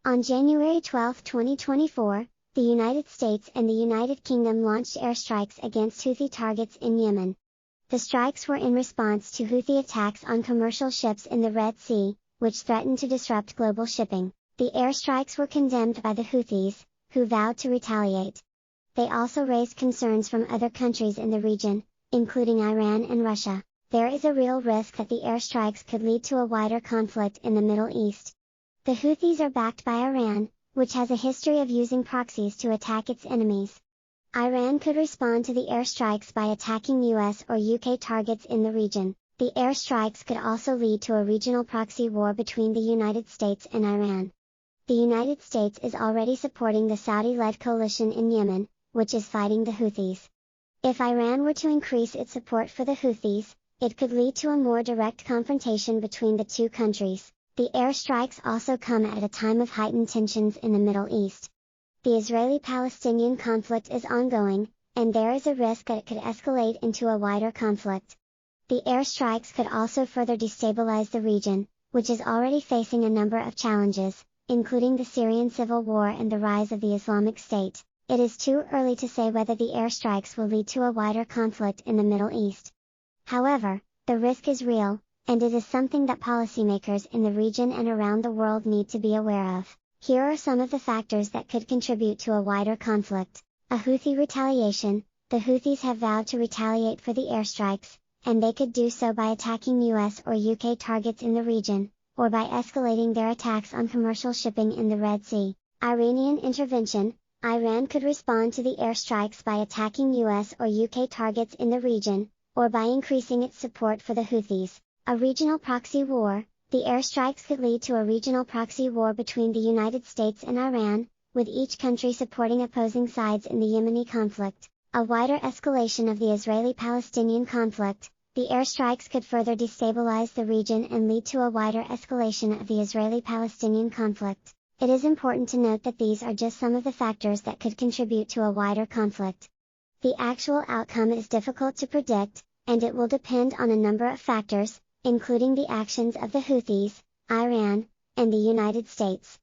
On January 12, 2024, the United States and the United Kingdom launched airstrikes against Houthi targets in Yemen. The strikes were in response to Houthi attacks on commercial ships in the Red Sea, which threatened to disrupt global shipping. The airstrikes were condemned by the Houthis, who vowed to retaliate. They also raised concerns from other countries in the region, including Iran and Russia. There is a real risk that the airstrikes could lead to a wider conflict in the Middle East. The Houthis are backed by Iran, which has a history of using proxies to attack its enemies. Iran could respond to the airstrikes by attacking US or UK targets in the region. The airstrikes could also lead to a regional proxy war between the United States and Iran. The United States is already supporting the Saudi-led coalition in Yemen, which is fighting the Houthis. If Iran were to increase its support for the Houthis, it could lead to a more direct confrontation between the two countries. The airstrikes also come at a time of heightened tensions in the Middle East. The Israeli-Palestinian conflict is ongoing, and there is a risk that it could escalate into a wider conflict. The airstrikes could also further destabilize the region, which is already facing a number of challenges, including the Syrian civil war and the rise of the Islamic State. It is too early to say whether the airstrikes will lead to a wider conflict in the Middle East. However, the risk is real, and it is something that policymakers in the region and around the world need to be aware of. Here are some of the factors that could contribute to a wider conflict. A Houthi retaliation. The Houthis have vowed to retaliate for the airstrikes, and they could do so by attacking US or UK targets in the region, or by escalating their attacks on commercial shipping in the Red Sea. Iranian intervention. Iran could respond to the airstrikes by attacking US or UK targets in the region, or by increasing its support for the Houthis. A regional proxy war. The airstrikes could lead to a regional proxy war between the United States and Iran, with each country supporting opposing sides in the Yemeni conflict. A wider escalation of the Israeli-Palestinian conflict. The airstrikes could further destabilize the region and lead to a wider escalation of the Israeli-Palestinian conflict. It is important to note that these are just some of the factors that could contribute to a wider conflict. The actual outcome is difficult to predict, and it will depend on a number of factors, including the actions of the Houthis, Iran, and the United States.